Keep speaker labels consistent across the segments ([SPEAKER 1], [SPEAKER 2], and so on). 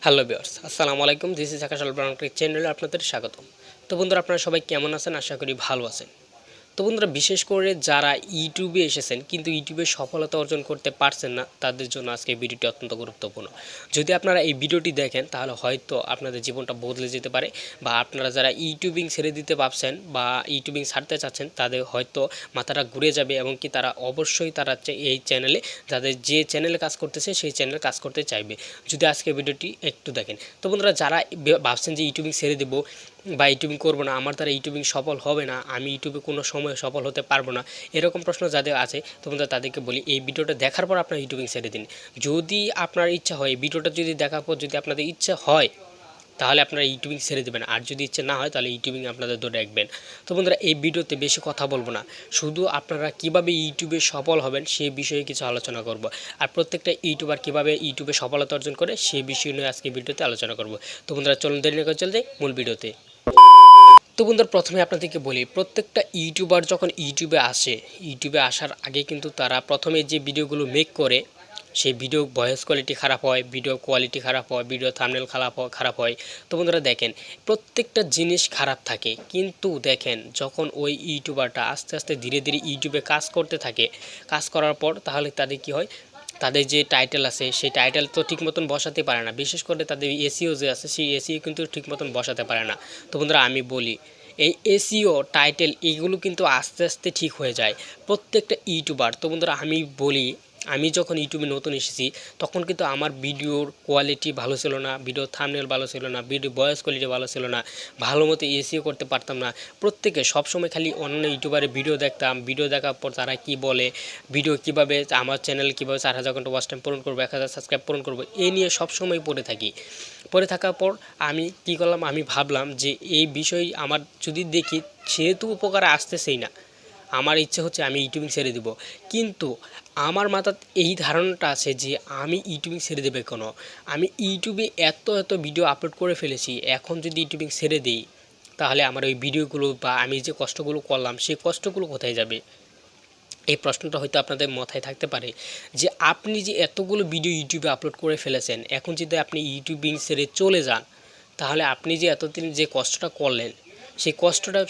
[SPEAKER 1] Hello viewers, আসসালামু আলাইকুম। This is আকাশ চ্যানেলে আপনাদের স্বাগতম। তো বন্ধুরা, আপনারা সবাই কেমন আছেন? আশা করি ভালো আছেন। তো বন্ধুরা, বিশেষ করে যারা ইউটিউবে এসেছেন কিন্তু ইউটিউবে সফলতা অর্জন করতে পারছেন না, তাদের জন্য আজকে এই ভিডিওটি অত্যন্ত গুরুত্বপূর্ণ। যদি আপনারা এই ভিডিওটি দেখেন তাহলে হয়তো আপনাদের জীবনটা বদলে যেতে পারে, বা আপনারা যারা ইউটিউবিং ছেড়ে দিতে ভাবছেন বা ইউটিউবিং ছাড়তে চাচ্ছেন তাদের হয়তো মাথাটা ঘুরে যাবে, এবং কি তারা অবশ্যই তারা এই চ্যানেলে, যাদের যে চ্যানেলে কাজ করতেছে সেই চ্যানেলে কাজ করতে চাইবে যদি আজকে ভিডিওটি একটু দেখেন। তো বন্ধুরা, যারা ভাবছেন যে ইউটিউবিং ছেড়ে দেবো বা ইউটিউবিং করবো না, আমার দ্বারা ইউটিউবিং সফল হবে না, আমি ইউটিউবে কোনো সময় সফল হতে পারবো না, এরকম প্রশ্ন যাদের আছে, তো বন্ধুরা তাদেরকে বলি এই ভিডিওটা দেখার পর আপনার ইউটিউবিং ছেড়ে দিন। যদি আপনার ইচ্ছা হয়, ভিডিওটা যদি দেখার পর যদি আপনাদের ইচ্ছা হয় তাহলে আপনারা ইউটিউবিং ছেড়ে দেবেন, আর যদি ইচ্ছে না হয় তাহলে ইউটিউবিং আপনাদের ধরে রাখবেন। তো বন্ধুরা, এই ভিডিওতে বেশি কথা বলবো না, শুধু আপনারা কিভাবে ইউটিউবে সফল হবেন সেই বিষয়ে কিছু আলোচনা করব, আর প্রত্যেকটা ইউটিউবার কিভাবে ইউটিউবে সফলতা অর্জন করে সেই বিষয় নিয়ে আজকে ভিডিওতে আলোচনা করব। তো বন্ধুরা, চলুন দেরি না করে চলতে মূল ভিডিওতে। তো বন্ধুরা, প্রথমে আপনাদেরকে বলি, প্রত্যেকটা ইউটিউবার যখন ইউটিউবে আসে, ইউটিউবে আসার আগে কিন্তু তারা প্রথমে যে ভিডিওগুলো মেক করে সেই ভিডিও ভয়েস কোয়ালিটি খারাপ হয়, ভিডিও কোয়ালিটি খারাপ হয়, ভিডিও থাম্বনেল খারাপ হয়। তো বন্ধুরা দেখেন, প্রত্যেকটা জিনিস খারাপ থাকে, কিন্তু দেখেন যখন ওই ইউটিউবারটা আস্তে আস্তে ধীরে ধীরে ইউটিউবে কাজ করতে থাকে, কাজ করার পর তাহলে তাদের কি হয়, তাদের যে টাইটেল আছে সেই টাইটেল তো ঠিক মতন বসাতে পারে না, বিশেষ করে তাদের এসইও যে আছে সেই এসইও কিন্তু ঠিক মতন বসাতে পারে না। তো বন্ধুরা, আমি বলি এই এসইও টাইটেল এগুলো কিন্তু আস্তে আস্তে ঠিক হয়ে যায় প্রত্যেকটা ইউটিউবার। তো বন্ধুরা, আমি বলি, আমি যখন ইউটিউবে নতুন এসেছি তখন কিন্তু আমার ভিডিওর কোয়ালিটি ভালো ছিল না, ভিডিও থাম্বনেল ভালো ছিল না, ভিডিও ভয়েস কোয়ালিটি ভালো ছিল না, ভালো মতো এসইও করতে পারতাম না। প্রত্যেকে সবসময় খালি অন্য ইউটিউবারের ভিডিও দেখতাম, ভিডিও দেখার পর তারা কি বলে, ভিডিও কিভাবে আমার চ্যানেল কীভাবে 4000 ঘন্টা ওয়াচ টাইম পূরণ করবো, 1000 সাবস্ক্রাইব পূরণ করবো, এই নিয়ে সবসময় পড়ে থাকি। পড়ে থাকার পর আমি কী করলাম, আমি ভাবলাম যে এই বিষয় আমার যদি দেখি সেহেতু উপকারে আসতেছেই না, আমার ইচ্ছে হচ্ছে আমি ইউটিউবিং ছেড়ে দেব। কিন্তু আমার মাথায় এই ধারণাটা আছে যে আমি ইউটিউবিং ছেড়ে দেবে কেন, আমি ইউটিউবে এত এত ভিডিও আপলোড করে ফেলেছি, এখন যদি ইউটিউবিং ছেড়ে দিই তাহলে আমার ওই ভিডিওগুলো বা আমি যে কষ্টগুলো করলাম সেই কষ্টগুলো কোথায় যাবে। এই প্রশ্নটা হয়তো আপনাদের মাথায় থাকতে পারে যে আপনি যে এতগুলো ভিডিও ইউটিউবে আপলোড করে ফেলেছেন, এখন যদি আপনি ইউটিউবিং ছেড়ে চলে যান তাহলে আপনি যে এতদিন যে কষ্টটা করলেন সেই কষ্টটা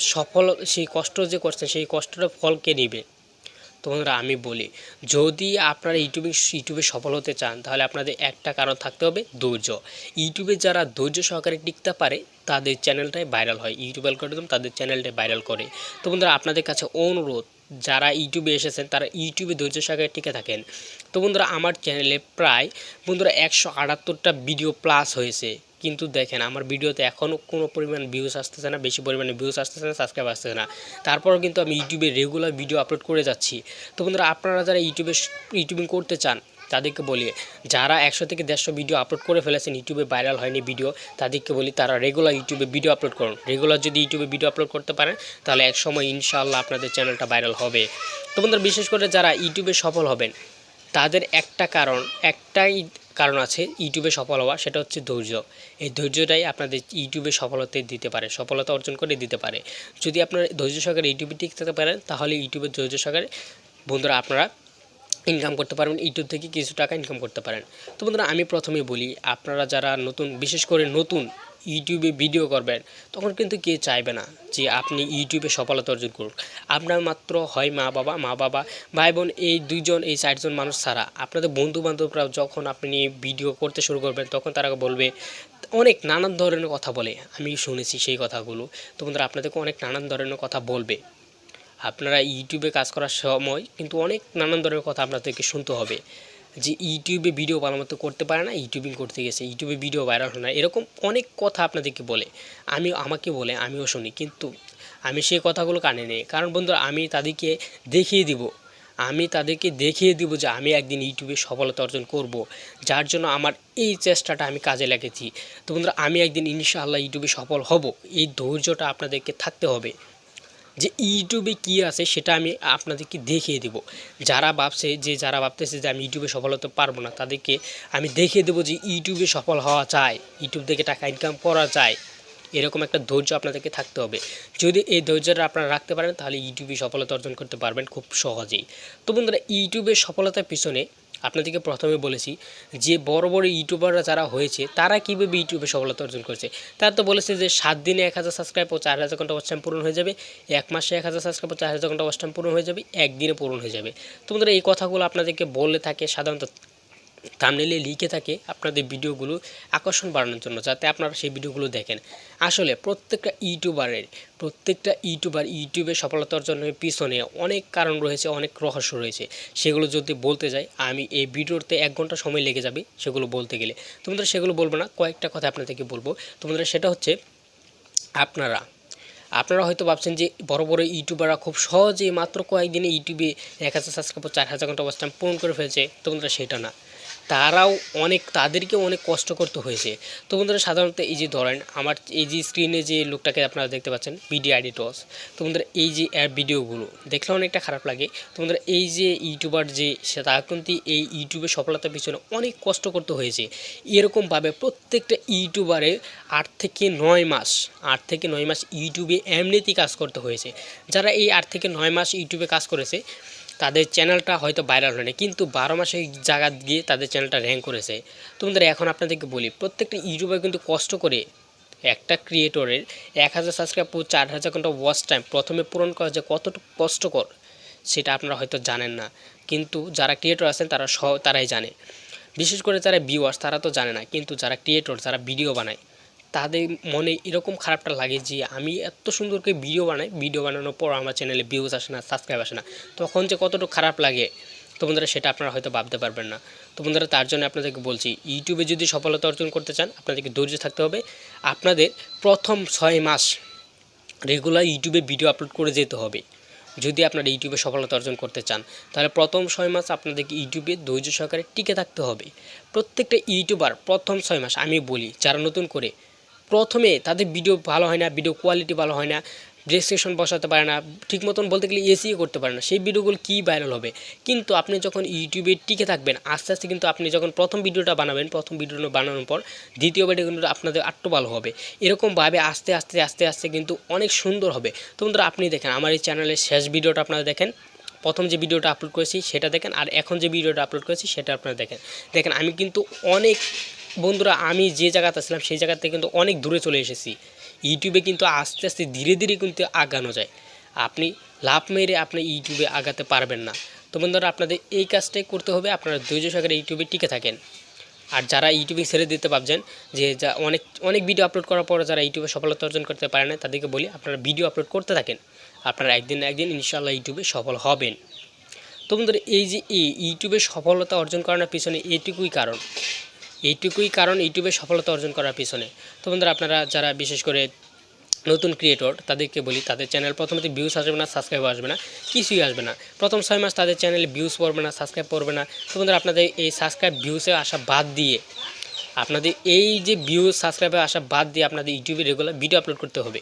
[SPEAKER 1] সেই কষ্ট যে করছেন সেই কষ্টটা ফল কে নেবে। তো বন্ধুরা, আমি বলি, যদি আপনারা ইউটিউবে সফল হতে চান তাহলে আপনাদের একটা কারণ থাকতে হবে, ধৈর্য। ইউটিউবে যারা ধৈর্য সহকারে টিকতে পারে তাদের চ্যানেলটাই ভাইরাল হয়, ইউটিউব অ্যালগরিদম তাদের চ্যানেলটাই ভাইরাল করে। তো বন্ধুরা, আপনাদের কাছে অনুরোধ, যারা ইউটিউবে এসেছেন তারা ইউটিউবে ধৈর্য সহকারে টিকে থাকেন। তো বন্ধুরা, আমার চ্যানেলে প্রায় বন্ধুরা 178টা ভিডিও প্লাস হয়েছে, কিন্তু দেখেন আমার ভিডিওতে এখনও কোনো পরিমাণ ভিউজ আসতেছে না, বেশি পরিমাণে ভিউজ আসতেছে না, সাবস্ক্রাইব আসতেছে না। তারপরও কিন্তু আমি ইউটিউবে রেগুলার ভিডিও আপলোড করে যাচ্ছি। তো বন্ধুরা, আপনারা যারা ইউটিউবিং করতে চান তাদেরকে বলি, যারা 100 থেকে 150 ভিডিও আপলোড করে ফেলেছেন ইউটিউবে ভাইরাল হয়নি ভিডিও, তাদেরকে বলি তারা রেগুলার ইউটিউবে ভিডিও আপলোড করুন। রেগুলার যদি ইউটিউবে ভিডিও আপলোড করতে পারেন তাহলে এক সময় ইনশাআল্লাহ আপনাদের চ্যানেলটা ভাইরাল হবে। তো বন্ধুরা, বিশেষ করে যারা ইউটিউবে সফল হবেন তাদের একটাই কারণ আছে ইউটিউবে সফল হওয়া, সেটা হচ্ছে ধৈর্য। এই ধৈর্যটাই আপনাদের ইউটিউবে সফলতা দিতে পারে, সফলতা অর্জন করে দিতে পারে। যদি আপনারা ধৈর্য সহকারে ইউটিউবে টিকে থাকতে পারেন তাহলে ইউটিউবে ধৈর্য সহকারে বন্ধুরা আপনারা ইনকাম করতে পারবেন, ইউটিউব থেকে কিছু টাকা ইনকাম করতে পারেন। তো বন্ধুরা, আমি প্রথমেই বলি, আপনারা যারা নতুন, বিশেষ করে নতুন ইউটিউবে ভিডিও করবেন তখন কিন্তু কে চাইবে না যে আপনি ইউটিউবে সফলতা অর্জন করুন। আপনার মাত্র হয় মা বাবা ভাই বোন, এই 2জন এই 4জন মানুষ ছাড়া আপনাদের বন্ধু বান্ধবরাও যখন আপনি ভিডিও করতে শুরু করবেন তখন তারা বলবে, অনেক নানান ধরনের কথা বলে, আমি শুনেছি সেই কথাগুলো। তো বন্ধুরা, আপনাদেরকে অনেক নানান ধরনের কথা বলবে, আপনারা ইউটিউবে কাজ করার সময় কিন্তু অনেক নানান ধরনের কথা আপনাদেরকে শুনতে হবে, যে ইউটিউবে ভিডিও ভালো মতো করতে পারে না, ইউটিউবিং করতে গেছে, ইউটিউবে ভিডিও ভাইরাল হয় না, এরকম অনেক কথা আপনাদেরকে বলে, আমাকে বলে, আমিও শুনি, কিন্তু আমি সেই কথাগুলো কানে নেই। কারণ বন্ধুরা, আমি তাদেরকে দেখিয়ে দিব যে আমি একদিন ইউটিউবে সফলতা অর্জন করব, যার জন্য আমার এই চেষ্টাটা আমি কাজে লাগিয়েছি। তো বন্ধুরা, আমি একদিন ইনশাআল্লাহ ইউটিউবে সফল হব, এই ধৈর্যটা আপনাদেরকে থাকতে হবে যে ইউটিউবে কী আছে সেটা আমি আপনাদেরকে দেখিয়ে দেবো। যারা ভাবতেছে যে আমি ইউটিউবে সফল হতে পারবো না তাদেরকে আমি দেখিয়ে দেবো যে ইউটিউবে সফল হওয়া যায়, ইউটিউব থেকে টাকা ইনকাম করা যায়। এরকম একটা ধৈর্য আপনাদেরকে থাকতে হবে। যদি এই ধৈর্যটা আপনারা রাখতে পারেন তাহলে ইউটিউবে সফলতা অর্জন করতে পারবেন খুব সহজেই। তো বন্ধুরা, ইউটিউবের সফলতার পিছনে আপনাদেরকে প্রথমে বলেছি যে বড় বড় ইউটিউবাররা যারা হয়েছে তারা কীভাবে ইউটিউবে সফলতা অর্জন করছে। তারা তো বলেছে যে 7 দিনে 1000 সাবস্ক্রাইব ও 4000 ঘন্টা ওয়াচ টাইম পূরণ হয়ে যাবে, 1 মাসে 1000 সাবস্ক্রাইব ও 4000 ঘন্টা ওয়াচ টাইম পূরণ হয়ে যাবে, একদিনে পূরণ হয়ে যাবে। তো বন্ধুরা এই কথাগুলো আপনাদেরকে বলে থাকে সাধারণত থাম্বনেইলে লিখে থাকে আপনাদের ভিডিওগুলো আকর্ষণ বাড়ানোর জন্য, যাতে আপনারা সেই ভিডিওগুলো দেখেন। আসলে প্রত্যেকটা ইউটিউবার ইউটিউবে সফলতা অর্জনের পিছনে অনেক কারণ রয়েছে, অনেক রহস্য রয়েছে। সেগুলো যদি বলতে যাই আমি এই ভিডিওতে 1 ঘন্টা সময় লেগে যাবে সেগুলো বলতে গেলে। তোমরা সেগুলো বলবো না, কয়েকটা কথা আপনাদেরকে বলবো। তোমরা সেটা হচ্ছে আপনারা হয়তো ভাবছেন যে বড় বড় ইউটিউবাররা খুব সহজে মাত্র কয়েকদিনে ইউটিউবে 1000 সাবস্ক্রাইব 4000 ঘন্টা ওয়াচ টাইম পূরণ করে ফেলছে। তো বন্ধুরা সেটা না, তাদেরকেও অনেক কষ্ট করতে হয়েছে। তো বন্ধুরা সাধারণত এই যে ধরেন আমার এই যে স্ক্রিনে যে লোকটাকে আপনারা দেখতে পাচ্ছেন ভিডিও এডিটর, তো বন্ধুরা এই যে ভিডিওগুলো দেখলে অনেকটা খারাপ লাগে। তো বন্ধুরা এই যে ইউটিউবার যে তারা কিন্তু এই ইউটিউবে সফলতার পিছনে অনেক কষ্ট করতে হয়েছে। এরকমভাবে প্রত্যেকটা ইউটিউবারের 8 থেকে 9 মাস ইউটিউবে এমনিতেই কাজ করতে হয়েছে। যারা এই 8 থেকে 9 মাস ইউটিউবে কাজ করেছে তাদের চ্যানেলটা হয়তো ভাইরাল হয়নি, কিন্তু 12 মাসে জায়গা গিয়ে তাদের চ্যানেলটা র্যাঙ্ক করেছে। তো বন্ধুরা এখন আপনাদেরকে বলি প্রত্যেকটা ইউটিউবার কিন্তু কষ্ট করে একটা ক্রিয়েটরের 1000 সাবস্ক্রাইব 4000 ঘন্টা ওয়াচ টাইম প্রথমে পূরণ করা যে কতটুকু কষ্টকর সেটা আপনারা হয়তো জানেন না, কিন্তু যারা ক্রিয়েটর আছেন তারাই জানে। বিশেষ করে যারা ভিউয়ার্স তারা তো জানে না, কিন্তু যারা ক্রিয়েটর যারা ভিডিও বানায় তাদের মনে এরকম খারাপটা লাগে যে আমি এত সুন্দর করে ভিডিও বানাই, ভিডিও বানানোর পর আমার চ্যানেলে ভিউজ আসে না, সাবস্ক্রাইব আসে না, তখন যে কতটুকু খারাপ লাগে তো বন্ধুরা সেটা আপনারা হয়তো ভাবতে পারবেন না। তো বন্ধুরা তার জন্য আপনাদেরকে বলছি ইউটিউবে যদি সফলতা অর্জন করতে চান আপনাদেরকে ধৈর্য থাকতে হবে। আপনাদের প্রথম 6 মাস রেগুলার ইউটিউবে ভিডিও আপলোড করে যেতে হবে। যদি আপনারা ইউটিউবে সফলতা অর্জন করতে চান তাহলে প্রথম 6 মাস আপনাদেরকে ইউটিউবে ধৈর্য সহকারে টিকে থাকতে হবে। প্রত্যেকটা ইউটিউবার প্রথম 6 মাস আমি বলি যারা নতুন করে প্রথমে তাদের ভিডিও ভালো হয় না, ভিডিও কোয়ালিটি ভালো হয় না, ডেসক্রিপশন বসাতে পারে না, ঠিক মতন বলতে গেলে এসিও করতে পারে না, সেই ভিডিওগুলো কী ভাইরাল হবে। কিন্তু আপনি যখন ইউটিউবে টিকে থাকবেন আস্তে আস্তে কিন্তু আপনি যখন প্রথম ভিডিওটা বানাবেন, প্রথম ভিডিওটা বানানোর পর দ্বিতীয় ভিডিও কিন্তু আপনাদের আরও ভালো হবে। এরকমভাবে আস্তে আস্তে কিন্তু অনেক সুন্দর হবে। তো বন্ধুরা আপনি দেখেন আমার এই চ্যানেলের শেষ ভিডিওটা আপনারা দেখেন, প্রথম যে ভিডিওটা আপলোড করেছি সেটা দেখেন, আর এখন যে ভিডিওটা আপলোড করেছি সেটা আপনারা দেখেন আমি কিন্তু অনেক বন্ধুরা আমি যে জায়গাতে ছিলাম সেই জায়গা থেকে কিন্তু অনেক দূরে চলে এসেছি। ইউটিউবে কিন্তু আস্তে আস্তে ধীরে কিন্তু আগানো যায়। আপনি লাফ মেরে আপনি ইউটিউবে আগাতে পারবেন না। তো বন্ধুরা আপনাদের এই কাজটাই করতে হবে, আপনারা ধৈর্য সহকারে ইউটিউবে টিকে থাকেন। আর যারা ইউটিউবে ছেড়ে দিতে ভাবছেন যে অনেক ভিডিও আপলোড করার পর যারা ইউটিউবে সফলতা অর্জন করতে পারে না তাদেরকে বলি আপনারা ভিডিও আপলোড করতে থাকেন, আপনারা একদিন না একদিন ইনশাআল্লাহ ইউটিউবে সফল হবেন। তো বন্ধুরা এই যে ইউটিউবে সফলতা অর্জন করার পিছনে এইটুকুই কারণ ইউটিউবে সফলতা অর্জন করার পিছনে। তো বন্ধুরা আপনারা যারা বিশেষ করে নতুন ক্রিয়েটর তাদেরকে বলি তাদের চ্যানেল প্রথমত ভিউজ আসবে না, সাবস্ক্রাইব আসবে না, কিছুই আসবে না। প্রথম 6 মাস তাদের চ্যানেলে ভিউজ পড়বে না, সাবস্ক্রাইব পড়বে না। তো বন্ধুরা আপনাদের এই সাবস্ক্রাইব ভিউসে আসা বাদ দিয়ে আপনাদের এই যে ভিউজ সাবস্ক্রাইবে আসা বাদ দিয়ে আপনাদের ইউটিউবে রেগুলার ভিডিও আপলোড করতে হবে।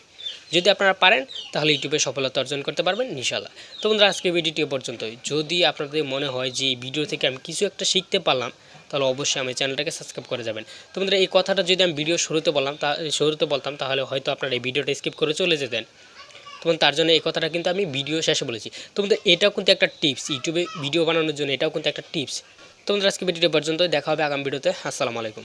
[SPEAKER 1] যদি আপনারা পারেন তাহলে ইউটিউবে সফলতা অর্জন করতে পারবেন ইনশাআল্লাহ। তো বন্ধুরা আজকের ভিডিওটি পর্যন্তই। যদি আপনাদের মনে হয় যে এই ভিডিও থেকে আমি কিছু একটা শিখতে পারলাম তাহলে অবশ্যই আমার চ্যানেলটাকে সাবস্ক্রাইব করে যাবেন। তো বন্ধুরা এই কথাটা যদি আমি ভিডিও শুরুতে বলতাম তাহলে হয়তো আপনারা এই ভিডিওটা স্কিপ করে চলে যেতেন। তো তার জন্য এই কথাটা কিন্তু আমি ভিডিও শেষে বলেছি। তো বন্ধুরা এটাও কিন্তু একটা টিপস, ইউটিউবে ভিডিও বানানোর জন্য এটাও কিন্তু একটা টিপস। তো বন্ধুরা আজকে ভিডিওটি পর্যন্তই, দেখা হবে আগামী ভিডিওতে। আসসালামু আলাইকুম।